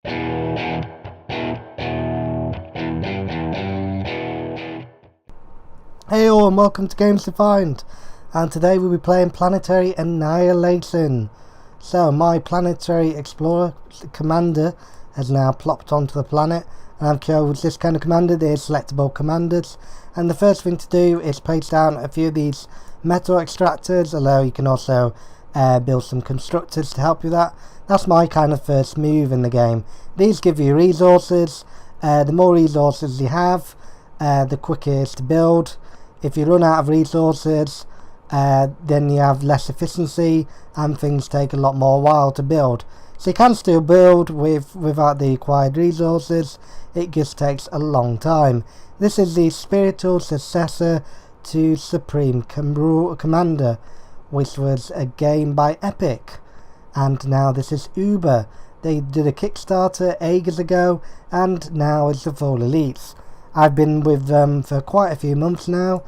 Hey all, and welcome to Games Defined, and today we'll be playing Planetary Annihilation. So my Planetary Explorer commander has now plopped onto the planet, and I've chose this kind of commander. They're selectable commanders, and the first thing to do is place down a few of these metal extractors, although you can also build some constructors to help you with that. That's my kind of first move in the game. These give you resources. The more resources you have, the quicker it is to build. If you run out of resources, then you have less efficiency and things take a lot more while to build. So you can still build without the acquired resources, it just takes a long time. This is the spiritual successor to Supreme Commander, which was a game by Epic, and now this is Uber. They did a Kickstarter ages ago, and now it's the full elites. I've been with them for quite a few months now.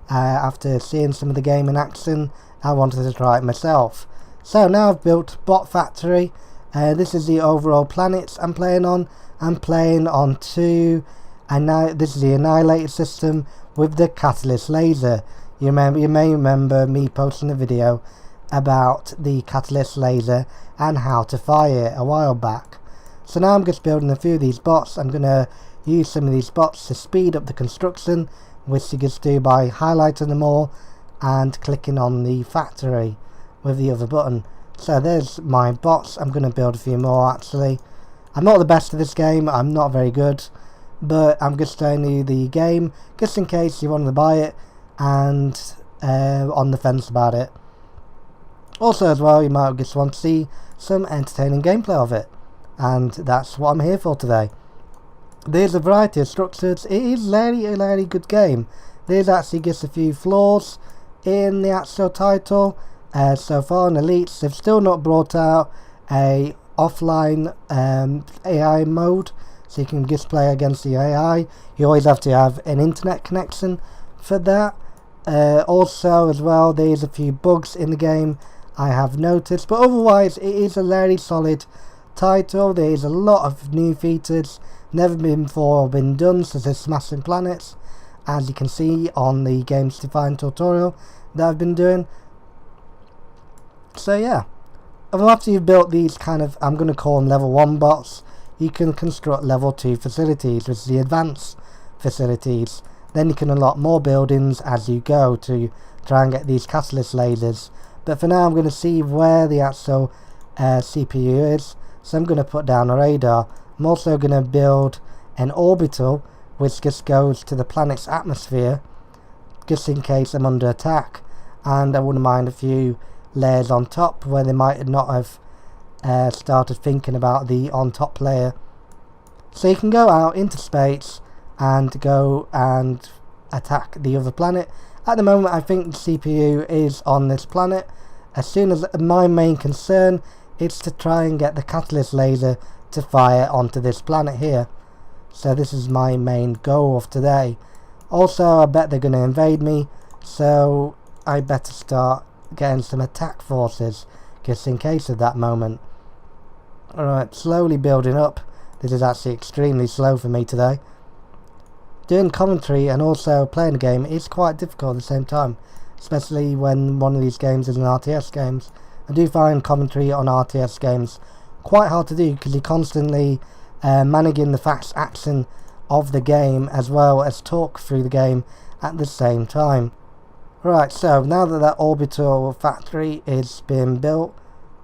After seeing some of the game in action, I wanted to try it myself. So now I've built Bot Factory. This is the overall planets I'm playing on. I'm playing on this is the Annihilator system with the Catalyst Laser. You may remember me posting a video about the Catalyst Laser and how to fire it a while back. So now I'm just building a few of these bots. I'm going to use some of these bots to speed up the construction, which you just do by highlighting them all and clicking on the factory with the other button. So there's my bots. I'm going to build a few more actually. I'm not the best at this game, I'm not very good, but I'm just showing you the game just in case you want to buy it and on the fence about it. Also as well, you might just want to see some entertaining gameplay of it, and that's what I'm here for today. There's a variety of structures. It is a very good game. There's actually just a few flaws in the actual title. So far in Elites, they've still not brought out a offline AI mode, so you can just play against the AI. You always have to have an internet connection for that. Also as well, there's a few bugs in the game I have noticed, but otherwise it is a very solid title. There is a lot of new features never before been done, such as smashing planets, as you can see on the Games Defined tutorial that I've been doing. So yeah, after you've built these kind of, I'm going to call them level 1 bots, you can construct level 2 facilities, which is the advanced facilities. Then you can unlock more buildings as you go to try and get these catalyst lasers. But for now I'm going to see where the actual CPU is, so I'm going to put down a radar. I'm also going to build an orbital which just goes to the planet's atmosphere just in case I'm under attack, and I wouldn't mind a few layers on top where they might not have started thinking about the on top layer. So you can go out into space and go and attack the other planet. At the moment I think the CPU is on this planet. As soon as my main concern is to try and get the catalyst laser to fire onto this planet here. So this is my main goal of today. Also I bet they're going to invade me, so I better start getting some attack forces just in case of that moment. Alright, slowly building up. This is actually extremely slow for me today. Doing commentary and also playing the game is quite difficult at the same time, especially when one of these games is an RTS game. I do find commentary on RTS games quite hard to do because you're constantly managing the fast action of the game as well as talk through the game at the same time. Right, so now that orbital factory is being built,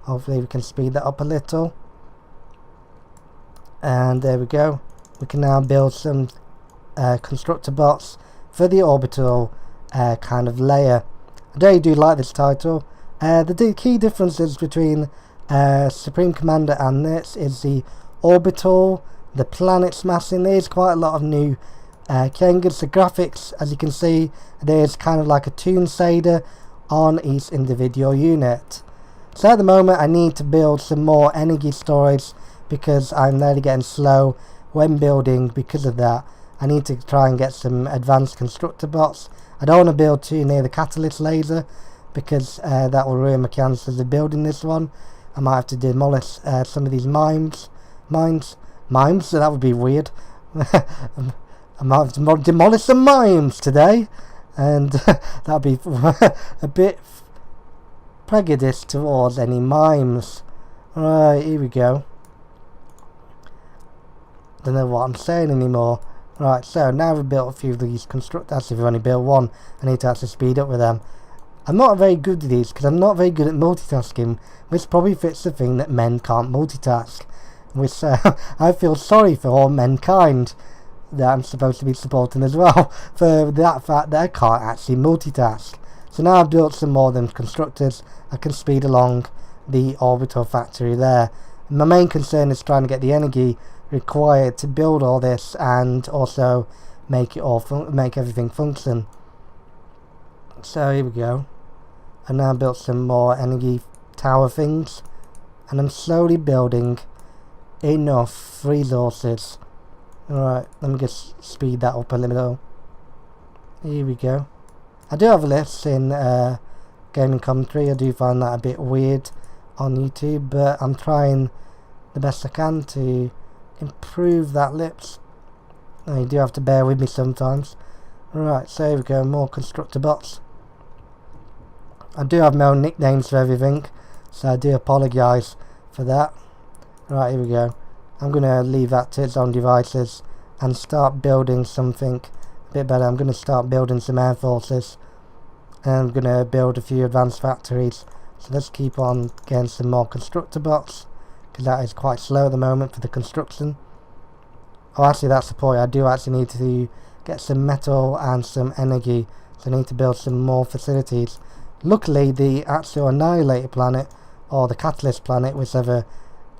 hopefully we can speed that up a little. And there we go. We can now build some constructor bots for the orbital kind of layer. I really do like this title. The key differences between Supreme Commander and this is the orbital, the planet smashing. There's quite a lot of new changes. The graphics, as you can see, there's kind of like a toon shader on each individual unit. So at the moment I need to build some more energy storage because I'm nearly getting slow when building because of that. I need to try and get some advanced constructor bots. I don't want to build too near the catalyst laser because that will ruin my chances of building this one. I might have to demolish some of these mines Mimes, so that would be weird. I might have demolished some mimes today, and that would be a bit prejudiced towards any mimes. Right, here we go. Don't know what I'm saying anymore. Right, so now we've built a few of these constructors. If we've only built one, I need to actually speed up with them. I'm not very good at these because I'm not very good at multitasking, which probably fits the thing that men can't multitask. Which I feel sorry for all mankind that I'm supposed to be supporting as well, for that fact that I can't actually multitask. So now I've built some more of them constructors, I can speed along the Orbital Factory there. My main concern is trying to get the energy required to build all this and also make it all make everything function. So here we go. I now built some more energy tower things, and I'm slowly building enough resources. Alright, let me just speed that up a little. Here we go. I do have a list in gaming commentary. I do find that a bit weird on YouTube, but I'm trying the best I can to improve that lips. Now, you do have to bear with me sometimes. Right, so here we go, more Constructor Box. I do have my own nicknames for everything, so I do apologise for that. Right, here we go. I'm going to leave that to its own devices and start building something a bit better. I'm going to start building some air forces, and I'm going to build a few advanced factories. So let's keep on getting some more Constructor Box, because that is quite slow at the moment for the construction. Oh, actually that's the point. I do actually need to get some metal and some energy, so I need to build some more facilities. Luckily the actual Annihilator planet, or the Catalyst planet, whichever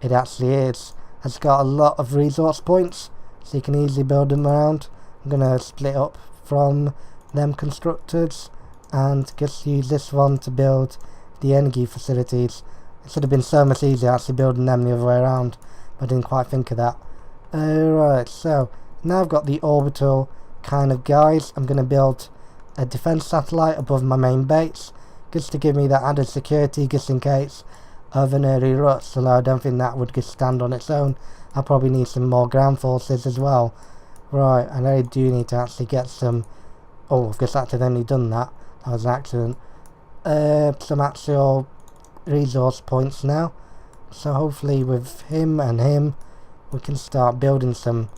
it actually is, has got a lot of resource points, so you can easily build them around. I'm going to split up from them constructors and just use this one to build the energy facilities. It should have been so much easier actually building them the other way around, but I didn't quite think of that. Right, so now I've got the orbital kind of guys. I'm going to build a defense satellite above my main base, just to give me that added security just in case of an early rush, although I don't think that would just stand on its own. I'll probably need some more ground forces as well. Right, and I do need to actually get some... Oh, I've just accidentally done that. That was an accident. Some actual resource points now. So hopefully with him and him, we can start building some.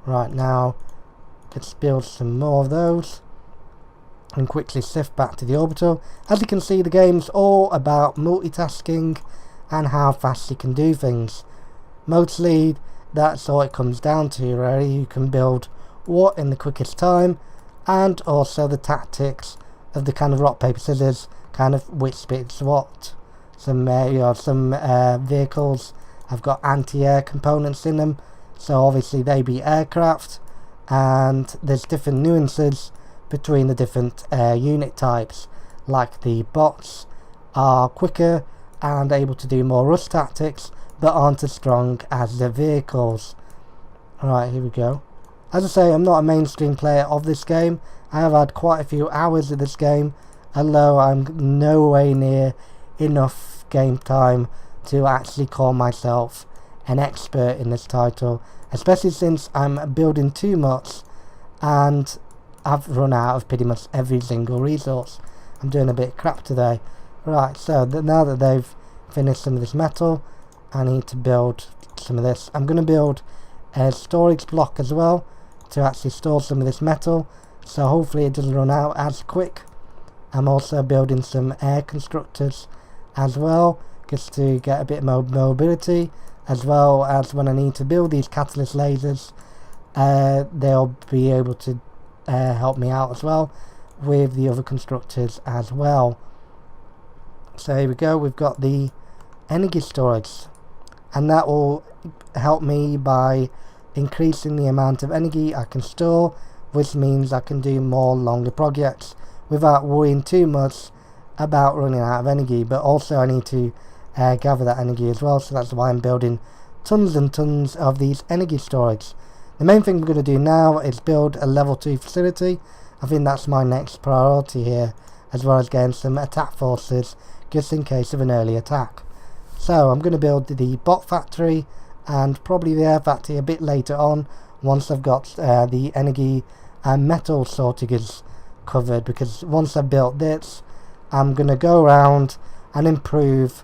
Right now, let's build some more of those. And quickly shift back to the orbital. As you can see, the game's all about multitasking and how fast you can do things. Mostly, that's all it comes down to, really. You can build what in the quickest time, and also the tactics of the kind of rock, paper, scissors, kind of which bit's what. Some vehicles have got anti-air components in them, so obviously they be aircraft, and there's different nuances between the different unit types. Like the bots are quicker and able to do more rush tactics, but aren't as strong as the vehicles. Right, here we go. As I say, I'm not a mainstream player of this game. I have had quite a few hours of this game, although I'm no way near enough game time to actually call myself an expert in this title, especially since I'm building too much and I've run out of pretty much every single resource. I'm doing a bit of crap today. Right, so now that they've finished some of this metal, I need to build some of this. I'm going to build a storage block as well to actually store some of this metal, so hopefully it doesn't run out as quick. I'm also building some air constructors as well, just to get a bit more mobility, as well as when I need to build these catalyst lasers, they'll be able to help me out as well with the other constructors as well. So here we go, we've got the energy storage, and that will help me by increasing the amount of energy I can store, which means I can do more longer projects without worrying too much about running out of energy. But also I need to gather that energy as well, so that's why I'm building tons and tons of these energy storage. The main thing we're going to do now is build a level 2 facility. I think that's my next priority here, as well as getting some attack forces just in case of an early attack. So I'm going to build the bot factory and probably the air factory a bit later on once I've got the energy and metal shortages covered, because once I've built this I'm going to go around and improve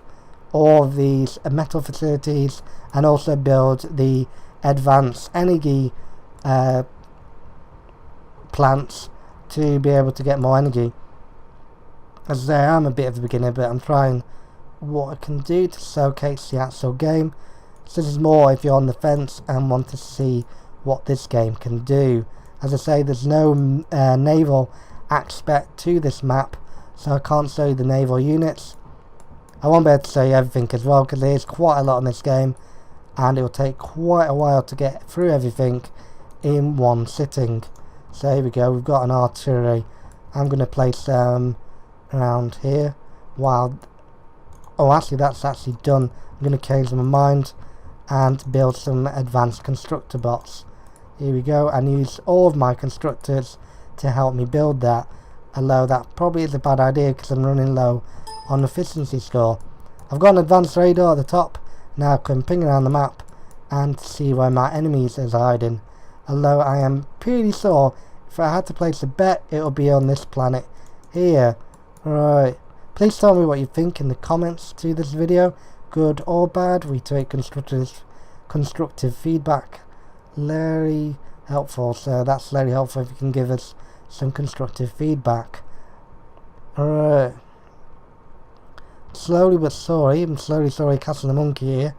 all of these metal facilities and also build the advanced energy plants to be able to get more energy. As I say, I'm a bit of a beginner, but I'm trying what I can do to showcase the actual game. So this is more if you're on the fence and want to see what this game can do. As I say, there's no naval aspect to this map, so I can't show you the naval units. I won't be able to show you everything as well, because there is quite a lot in this game and it will take quite a while to get through everything in one sitting. So here we go, we've got an artillery. I'm going to place them around here while... oh, actually that's actually done. I'm going to change my mind and build some advanced constructor bots. Here we go, and use all of my constructors to help me build that. Although that probably is a bad idea because I'm running low on efficiency score. I've got an advanced radar at the top. Now I can ping around the map and see where my enemies is hiding. Although I am pretty sure if I had to place a bet, it would be on this planet here. Right. Please tell me what you think in the comments to this video. Good or bad, we take constructive feedback. Very helpful, so that's very helpful if you can give us some constructive feedback. Alright. Slowly but sorry, I'm slowly casting the monkey here.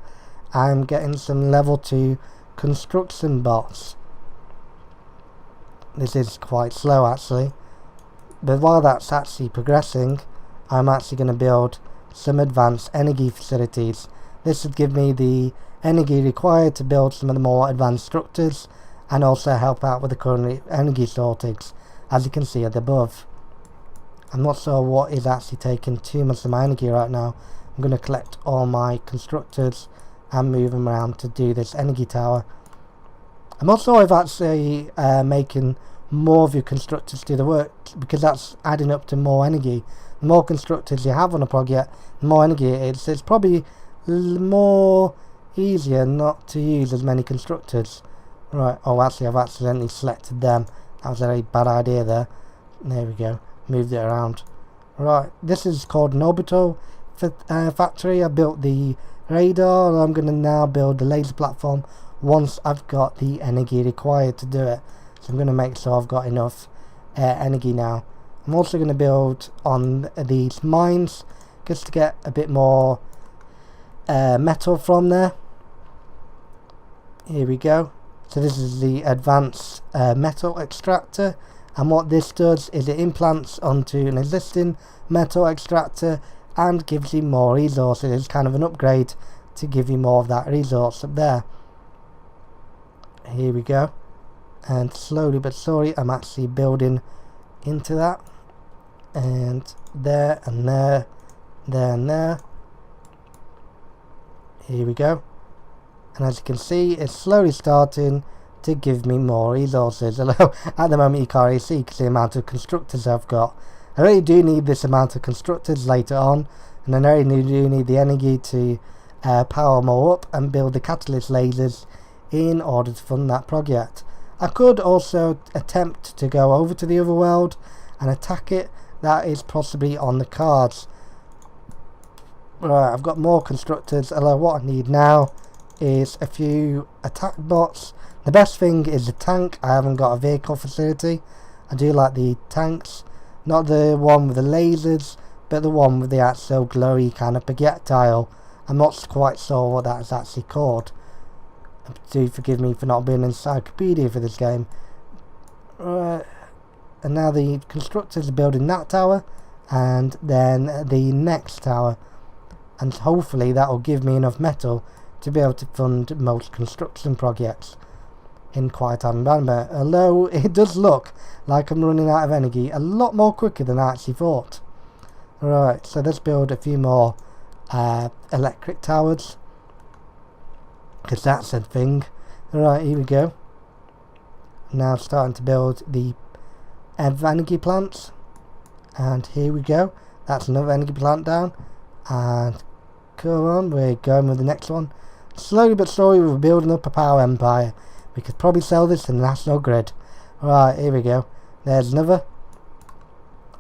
I'm getting some level 2 construction bots. This is quite slow actually. But while that's actually progressing, I'm actually going to build some advanced energy facilities. This would give me the energy required to build some of the more advanced structures and also help out with the current energy shortage, as you can see at above. I'm not sure what is actually taking too much of my energy right now. I'm going to collect all my constructors and move them around to do this energy tower. I'm not sure if actually making more of your constructors do the work, because that's adding up to more energy. The more constructors you have on a project, the more energy it is. It's probably more easier not to use as many constructors. Right, oh actually I've accidentally selected them. That was a very bad idea there. There we go, moved it around. Right, this is called an Orbital Factory. I built the radar, and I'm going to now build the laser platform once I've got the energy required to do it. So I'm going to make sure I've got enough energy now. I'm also going to build on these mines just to get a bit more metal from there. Here we go. So this is the advanced metal extractor, and what this does is it implants onto an existing metal extractor and gives you more resources. It's kind of an upgrade to give you more of that resource up there. Here we go, and slowly but surely I'm actually building into that, and there and there, there and there. Here we go, and as you can see it's slowly starting to give me more resources, although at the moment you can't really see because the amount of constructors I've got. I really do need this amount of constructors later on, and I really do need the energy to power more up and build the catalyst lasers in order to fund that project. I could also attempt to go over to the other world and attack it. That is possibly on the cards. Right, I've got more constructors, although what I need now is a few attack bots. The best thing is the tank. I haven't got a vehicle facility. I do like the tanks, not the one with the lasers, but the one with the actual glowy kind of projectile. I'm not quite sure what that is actually called. Do forgive me for not being an encyclopedia for this game. Right, and now the constructors are building that tower, and then the next tower, and hopefully that will give me enough metal to be able to fund most construction projects in quite a manner. Although it does look like I'm running out of energy a lot more quicker than I actually thought. Right, so let's build a few more electric towers, because that's a thing. Right, here we go. Now starting to build the energy plants, and here we go. That's another energy plant down, and come on, we're going with the next one. slowly but slowly we're building up a power empire. We could probably sell this to the national grid. Right, here we go. There's another.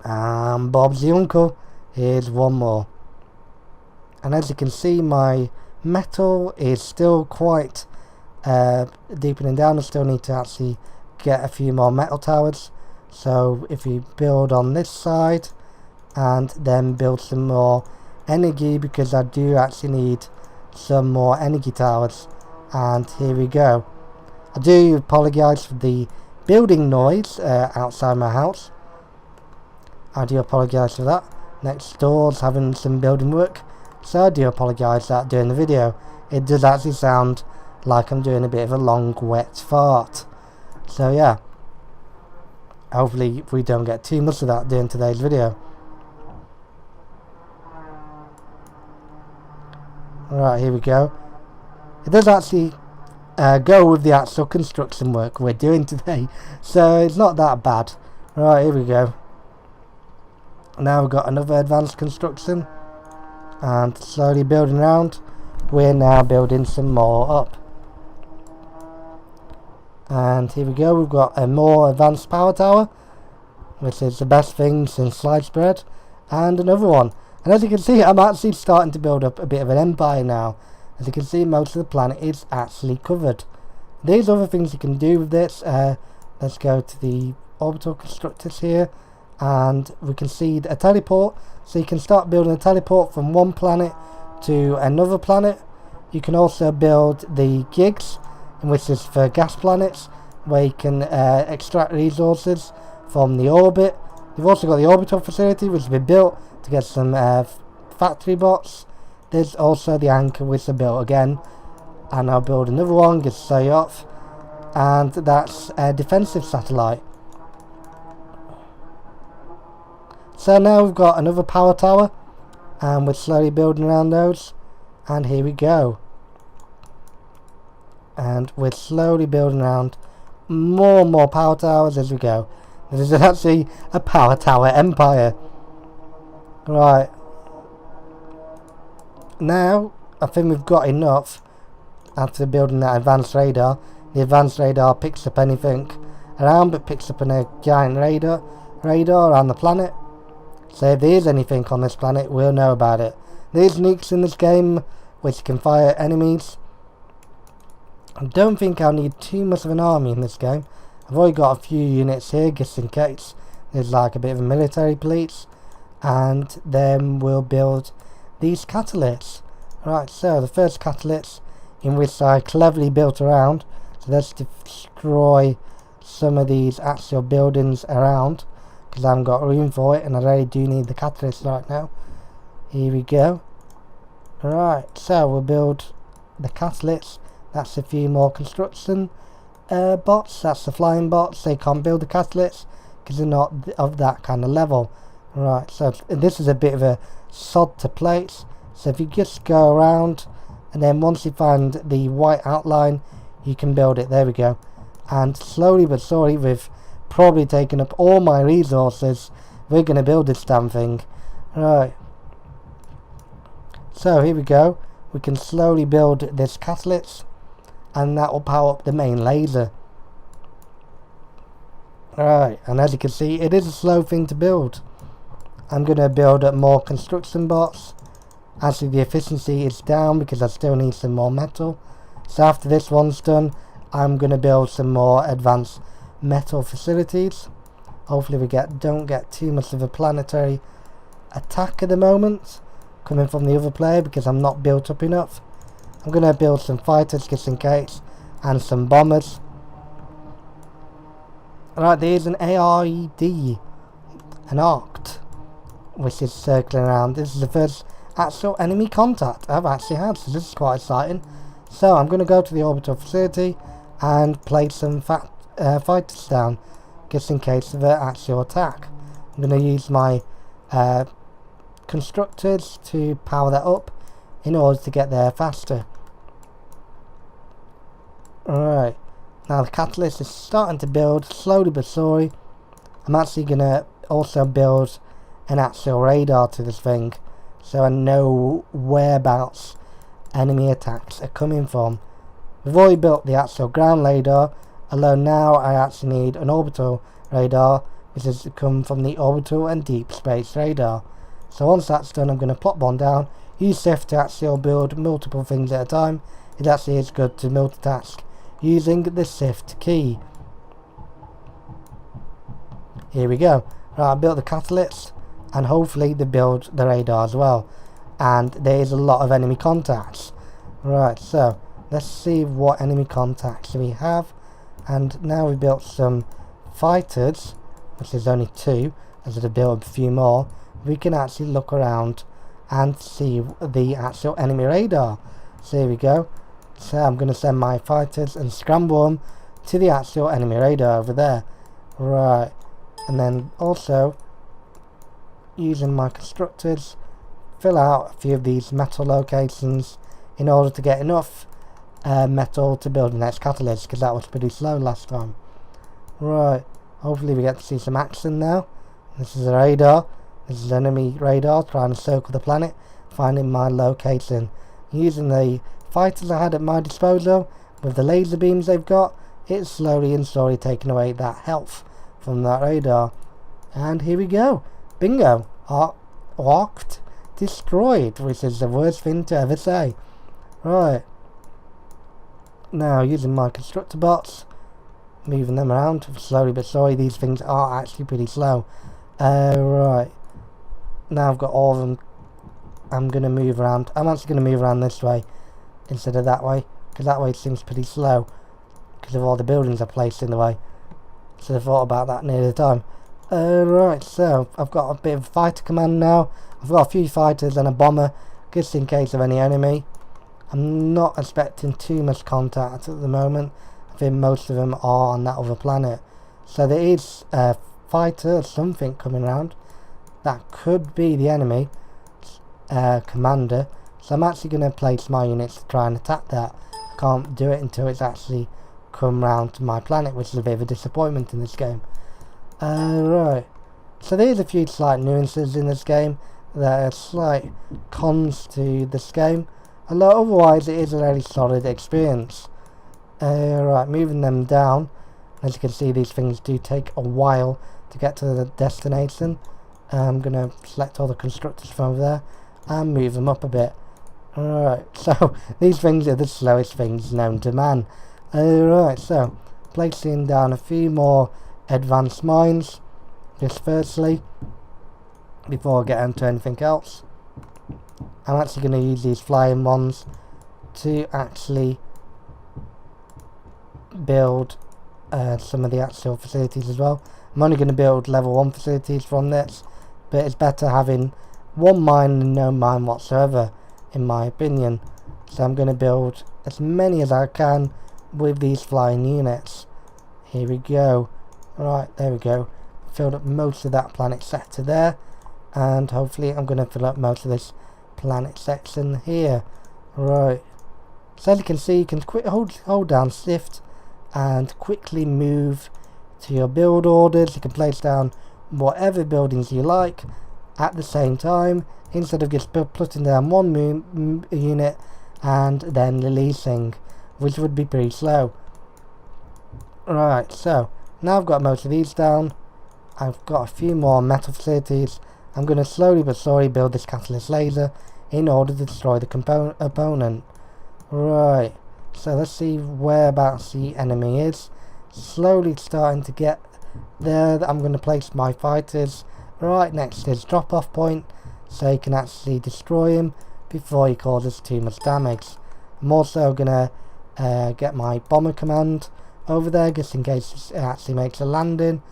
And Bob's the uncle. Here's one more. And as you can see, my metal is still quite deepening down. I still need to actually get a few more metal towers. So if we build on this side and then build some more energy, because I do actually need some more energy towers. And here we go. I do apologise for the building noise outside my house. I do apologise for that. Next door's having some building work, so I do apologise that during the video it does actually sound like I'm doing a bit of a long wet fart. So yeah, hopefully we don't get too much of that during today's video. Right, here we go. It does actually go with the actual construction work we're doing today, so it's not that bad. Right, here we go. Now we've got another advanced construction, and slowly building around, we're now building some more up. And here we go, we've got a more advanced power tower, which is the best thing since sliced bread, and another one. And as you can see, I'm actually starting to build up a bit of an empire now. As you can see, most of the planet is actually covered. There's other things you can do with this. Let's go to the orbital constructors here, and we can see a teleport. So you can start building a teleport from one planet to another planet. You can also build the gigs, which is for gas planets, where you can extract resources from the orbit. You've also got the orbital facility, which has been built to get some factory bots. There's also the anchor, which I built again, and I'll build another one, get say off, and that's a defensive satellite. So now we've got another power tower, and we're slowly building around those, and here we go. And we're slowly building around more and more power towers as we go. This is actually a power tower empire. Right. Now, I think we've got enough after building that advanced radar. The advanced radar picks up anything around, but picks up a giant radar around the planet. So if there is anything on this planet, we'll know about it. There's nukes in this game, which can fire enemies. I don't think I'll need too much of an army in this game. I've already got a few units here, just in case there's like a bit of a military police. And then we'll build these catalysts. Right, so the first catalyst, in which I cleverly built around. So let's destroy some of these actual buildings around, because I haven't got room for it, and I really do need the catalyst right now. Here we go. Right, so we'll build the catalyst. That's a few more construction bots. That's the flying bots. They can't build the catalyst because they're not of that kind of level. Right, so this is a bit of a sod to place. So if you just go around, and then once you find the white outline, you can build it. There we go. And slowly but surely, we've probably taken up all my resources. We're going to build this damn thing. Right. So here we go. We can slowly build this catalyst, and that will power up the main laser. Right, and as you can see, it is a slow thing to build. I'm going to build up more construction bots. Actually, the efficiency is down because I still need some more metal. So after this one's done, I'm going to build some more advanced metal facilities. Hopefully we don't get too much of a planetary attack at the moment coming from the other player, because I'm not built up enough. I'm going to build some fighters just in case, and some bombers. Right, there's an ARED, an ARCT, which is circling around. This is the first actual enemy contact I've actually had, so this is quite exciting. So I'm going to go to the orbital facility and place some fighters down, just in case of an actual attack. I'm going to use my constructors to power that up in order to get there faster. Alright, now the catalyst is starting to build slowly but surely. I'm actually going to also build an actual radar to this thing, so I know whereabouts enemy attacks are coming from. We've already built the actual ground radar, although now I actually need an orbital radar, which has to come from the orbital and deep space radar. So once that's done, I'm going to plop one down, use shift to actually build multiple things at a time. It actually is good to multitask using the shift key. Here we go. Right, I built the catalyst, and hopefully they build the radar as well. And there is a lot of enemy contacts. Right, so let's see what enemy contacts we have. And now we built some fighters, which is only 2, as I built a few more. We can actually look around and see the actual enemy radar. So here we go. So I'm going to send my fighters and scramble them to the actual enemy radar over there. Right, and then also using my constructors, fill out a few of these metal locations in order to get enough metal to build the next catalyst, because that was pretty slow last time. Right, hopefully we get to see some action now. This is a radar. This is enemy radar trying to circle the planet, finding my location. Using the fighters I had at my disposal, with the laser beams they've got, it's slowly and slowly taking away that health from that radar. And here we go. Bingo. Arced. Destroyed, which is the worst thing to ever say. Right. Now, using my Constructor Box, moving them around slowly but surely. These things are actually pretty slow. Right. Now I've got all of them. I'm going to move around. I'm actually going to move around this way instead of that way, because that way it seems pretty slow because of all the buildings are placed in the way. Should have thought about that near the time. Right, so I've got a bit of fighter command now. I've got a few fighters and a bomber, just in case of any enemy. I'm not expecting too much contact at the moment. I think most of them are on that other planet. So there is a fighter or something coming around. That could be the enemy commander. So I'm actually going to place my units to try and attack that. I can't do it until it's actually come round to my planet, which is a bit of a disappointment in this game. Right, so there's a few slight nuances in this game that are slight cons to this game, although otherwise it is a very solid experience. Right, moving them down. As you can see, these things do take a while to get to the destination. I'm going to select all the constructors from over there and move them up a bit. Alright, so these things are the slowest things known to man. Right, so placing down a few more advanced mines, just firstly, before I get into anything else. I'm actually going to use these flying ones to actually build some of the actual facilities as well. I'm only going to build level 1 facilities from this, but it's better having one mine than no mine whatsoever, in my opinion. So I'm going to build as many as I can with these flying units. Here we go. Right, there we go. Filled up most of that planet sector there, and hopefully I'm going to fill up most of this planet section here. Right, so as you can see, you can hold down shift and quickly move to your build orders. You can place down whatever buildings you like at the same time, instead of just putting down one unit and then releasing, which would be pretty slow. Right, so now I've got most of these down. I've got a few more metal facilities. I'm going to slowly but surely build this catalyst laser in order to destroy the opponent. Right, so let's see whereabouts the enemy is. Slowly starting to get there. I'm going to place my fighters right next to his drop-off point, so you can actually destroy him before he causes too much damage. I'm also going to get my bomber command over there, just in case it actually makes a landing,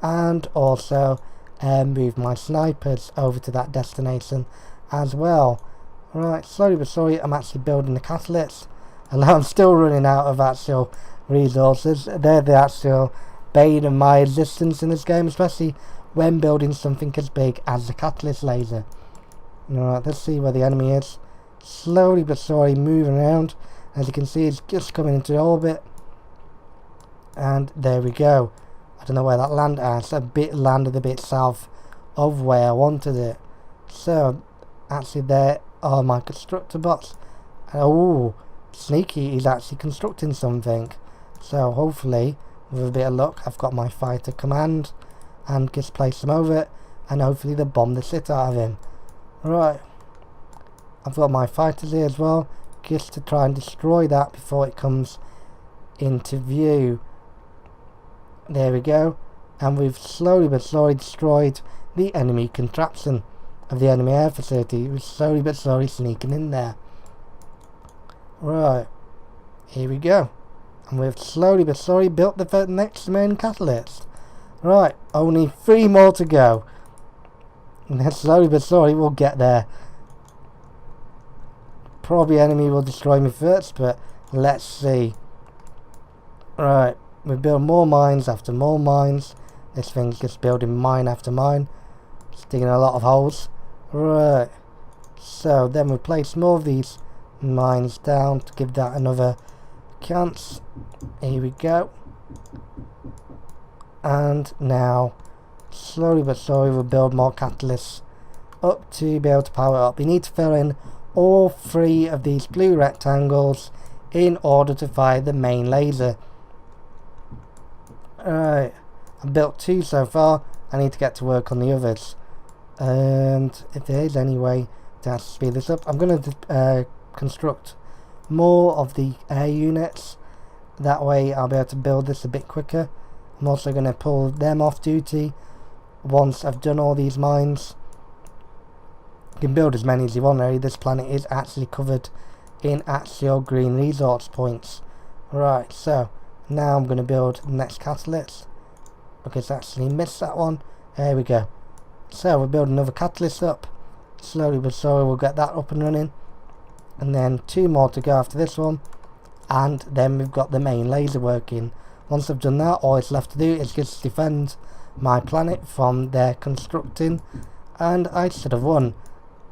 and also move my snipers over to that destination as well. Right, slowly but slowly I'm actually building the catalyst, and I'm still running out of actual resources. They're the actual bane of my existence in this game, especially when building something as big as the catalyst laser. Alright, let's see where the enemy is. Slowly but slowly moving around. As you can see, it's just coming into orbit. And there we go. I don't know where that landed. It's landed a bit south of where I wanted it. So actually there are my Constructor Box. Oh, sneaky, he's actually constructing something. So hopefully, with a bit of luck, I've got my fighter command and just place them over it, and hopefully they'll bomb the shit out of him. Right, I've got my fighters here as well, just to try and destroy that before it comes into view. There we go, and we've slowly but slowly destroyed the enemy contraption of the enemy air facility. We're slowly but slowly sneaking in there. Right, here we go, and we've slowly but slowly built the next main catalyst. Right, only 3 more to go, and then slowly but slowly we'll get there. Probably enemy will destroy me first, but let's see. Right, we build more mines after more mines. This thing's just building mine after mine. It's digging a lot of holes. Right, so then we place more of these mines down to give that another chance. Here we go. And now, slowly but slowly, we'll build more catalysts up to be able to power up. We need to fill in all 3 of these blue rectangles in order to fire the main laser. Alright, I've built 2 so far. I need to get to work on the others. And if there is any way to speed this up, I'm going to construct more of the air units. That way I'll be able to build this a bit quicker. I'm also going to pull them off duty once I've done all these mines. You can build as many as you want really. This planet is actually covered in actual green resource points. Right, so now I'm going to build the next catalyst. Okay, it's actually missed that one. There we go. So we'll build another catalyst up. Slowly but slowly we'll get that up and running. And then 2 more to go after this one. And then we've got the main laser working. Once I've done that, all it's left to do is just defend my planet from their constructing. And I should have won,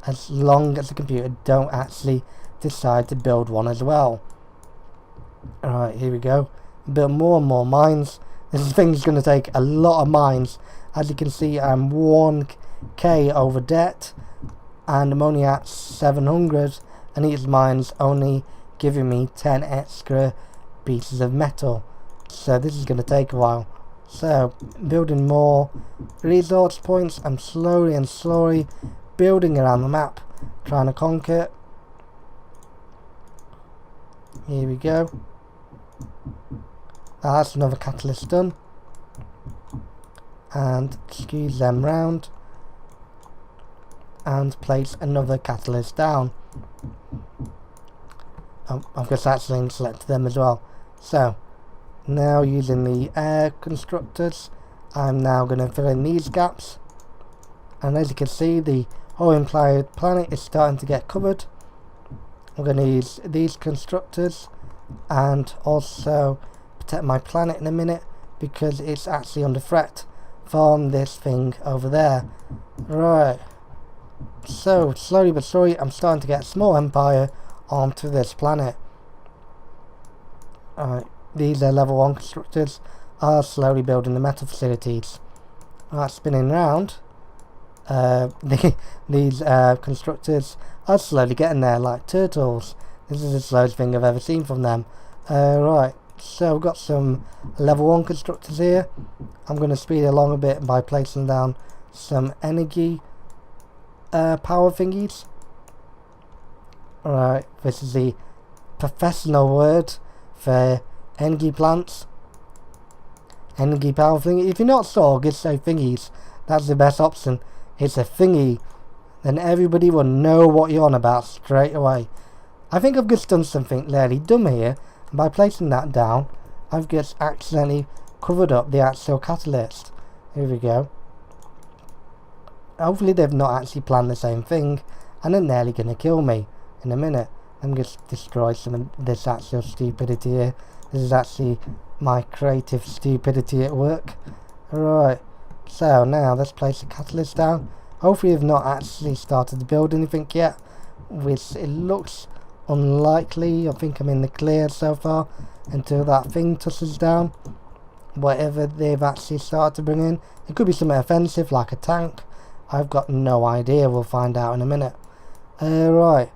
as long as the computer don't actually decide to build one as well. Alright, here we go. Build more and more mines. This thing's going to take a lot of mines. As you can see, I'm 1k over debt, and I'm only at 700, and each mine's only giving me 10 extra pieces of metal. So this is going to take a while. So building more resource points. I'm slowly and slowly building around the map, trying to conquer it. Here we go. That's another catalyst done. And squeeze them round and place another catalyst down. I've just actually selected them as well. So now using the air constructors, I'm now going to fill in these gaps, and as you can see, the whole entire planet is starting to get covered. I'm going to use these constructors and also protect my planet in a minute, because it's actually under threat from this thing over there. Right, so slowly but slowly I'm starting to get a small empire onto this planet. Alright, these are level 1 constructors are slowly building the metal facilities. Right, spinning round, these constructors are slowly getting there like turtles. This is the slowest thing I've ever seen from them. Right, so we've got some level 1 constructors here. I'm going to speed along a bit by placing down some energy power thingies. Alright, this is the professional word for energy plants. Energy power thingy. If you're not sure, just say thingies. That's the best option. It's a thingy. Then everybody will know what you're on about straight away. I think I've just done something really dumb here. And by placing that down, I've just accidentally covered up the actual catalyst. Here we go. Hopefully they've not actually planned the same thing, and they're nearly going to kill me in a minute. I'm going to destroy some of this actual stupidity here. This is actually my creative stupidity at work. Alright, so now let's place the catalyst down. Hopefully we've not actually started to build anything yet, which it looks unlikely. I think I'm in the clear so far until that thing touches down. Whatever they've actually started to bring in. It could be something offensive like a tank. I've got no idea. We'll find out in a minute. Right.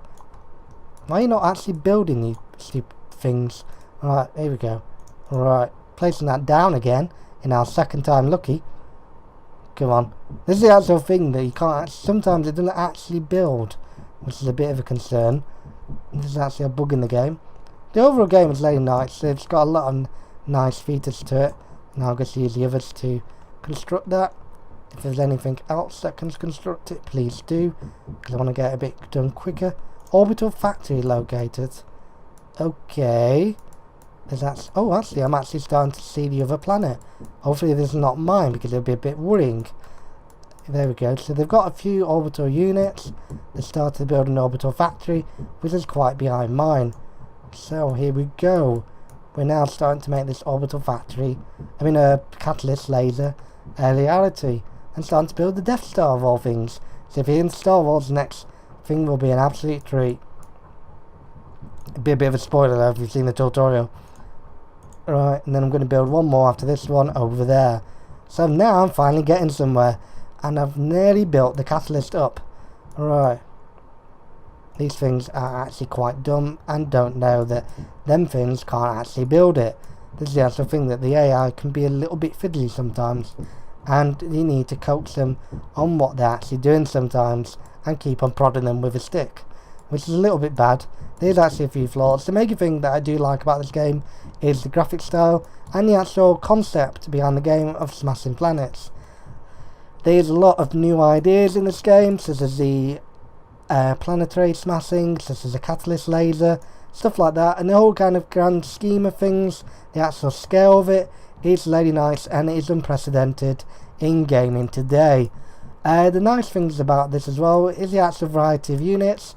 Why are you not actually building these stupid things? Right, here we go. Right, placing that down again in our second time lucky. Come on. This is the actual thing that you can't... Sometimes it doesn't actually build, which is a bit of a concern. This is actually a bug in the game. The overall game is really nice. It's got a lot of nice features to it. Now I'll just use the others to construct that. If there's anything else that can construct it, please do, because I want to get a bit done quicker. Orbital Factory located. Okay. Oh, actually, I'm actually starting to see the other planet. Hopefully this is not mine, because it would be a bit worrying. There we go. So they've got a few orbital units. They started to build an orbital factory, which is quite behind mine. So here we go. We're now starting to make this orbital factory, a catalyst laser, a reality. And starting to build the Death Star of all things. So if you're in Star Wars, the next thing will be an absolute treat. It'll be a bit of a spoiler though if you've seen the tutorial. Right, and then I'm going to build one more after this one over there. So now I'm finally getting somewhere. And I've nearly built the catalyst up. Right. These things are actually quite dumb and don't know that them things can't actually build it. This is the actual thing, that the AI can be a little bit fiddly sometimes. And you need to coach them on what they're actually doing sometimes and keep on prodding them with a stick, which is a little bit bad. There's actually a few flaws. The major thing that I do like about this game is the graphic style and the actual concept behind the game of smashing planets. There's a lot of new ideas in this game, such as the planetary smashing, such as a catalyst laser, stuff like that, and the whole kind of grand scheme of things, the actual scale of it is really nice and it is unprecedented in gaming today. The nice things about this as well is the actual variety of units.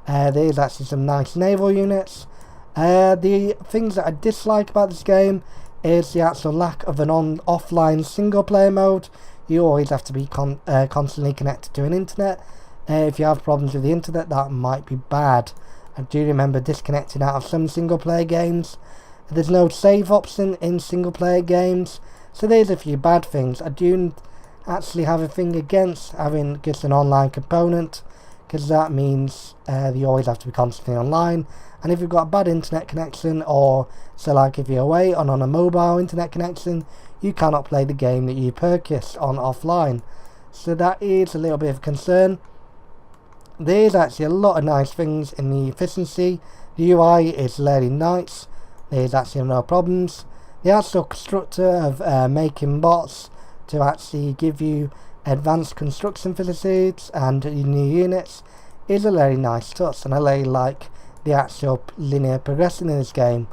There's actually some nice naval units. The things that I dislike about this game is the actual lack of an offline single player mode. You always have to be constantly connected to an internet. If you have problems with the internet, that might be bad. I do remember disconnecting out of some single player games. There's no save option in single player games, so there's a few bad things. I do actually have a thing against having just an online component, because that means you always have to be constantly online, and if you've got a bad internet connection, or so like if you're away on a mobile internet connection, you cannot play the game that you purchased on offline. So that is a little bit of a concern. There's actually a lot of nice things in the efficiency. The UI is really nice. There's actually no problems. The actual constructor of making bots to actually give you advanced construction facilities and new units is a very nice touch, and I really like the actual linear progression in this game.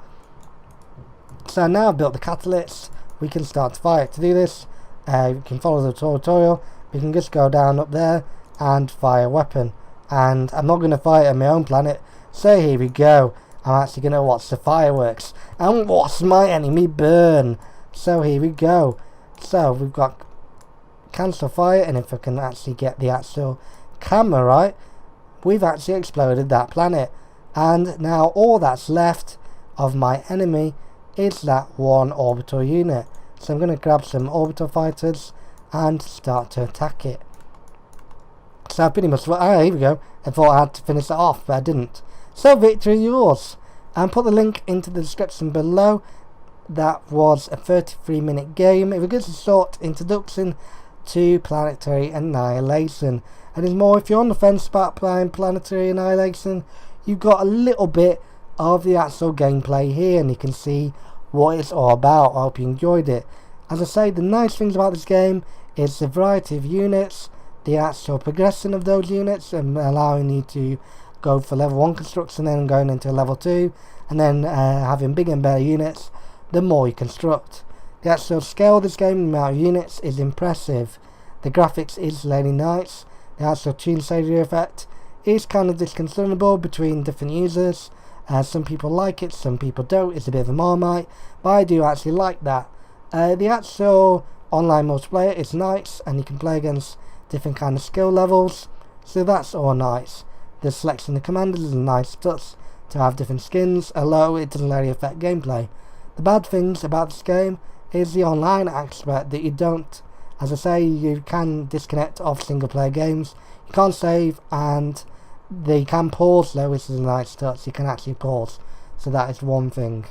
So now I've built the catalyst, we can start to fire. To do this, you can follow the tutorial. We can just go down up there and fire a weapon. And I'm not going to fire on my own planet, so here we go. I'm actually going to watch the fireworks and watch my enemy burn. So here we go. So we've got cancel fire, and if I can actually get the actual camera right, we've actually exploded that planet. And now all that's left of my enemy is that one orbital unit. So I'm going to grab some orbital fighters and start to attack it. So I pretty much, here we go. I thought I had to finish it off, but I didn't. So victory yours. And put the link into the description below. That was a 33-minute game. It was just a short introduction to Planetary Annihilation. And there's more. If you're on the fence about playing Planetary Annihilation, you've got a little bit of the actual gameplay here, and you can see what it's all about. I hope you enjoyed it. As I say, the nice things about this game is the variety of units, the actual progression of those units, and allowing you to go for level 1 construction, then going into level 2, and then having bigger and better units the more you construct. The actual scale of this game, the amount of units, is impressive. The graphics is really nice. The actual tune savior effect is kind of disconcertable between different users. Some people like it, some people don't. It's a bit of a marmite, but I do actually like that. The actual online multiplayer is nice, and you can play against different kind of skill levels, so that's all nice. The selection of commanders is a nice touch to have different skins, although it doesn't really affect gameplay. The bad things about this game is the online aspect, that you don't, as I say, you can disconnect off single player games, you can't save, and They can pause though, which is a nice touch. You can actually pause, so that is one thing.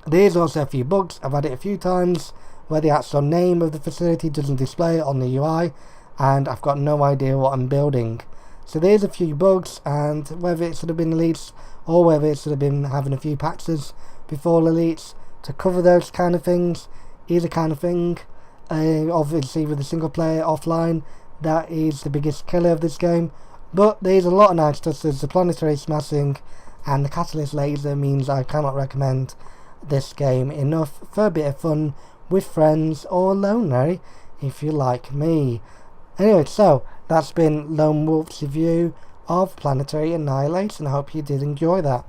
There's also a few bugs. I've had it a few times where the actual name of the facility doesn't display on the UI, and I've got no idea what I'm building. So there's a few bugs, and whether it should have been released or whether it should have been having a few patches before release to cover those kind of things is a kind of thing. Obviously with the single player offline, that is the biggest killer of this game, but there's a lot of nice touches. The planetary smashing and the catalyst laser means I cannot recommend this game enough for a bit of fun with friends or lonely if you like me. Anyway, so that's been Lonewolf's review of Planetary Annihilation. I hope you did enjoy that.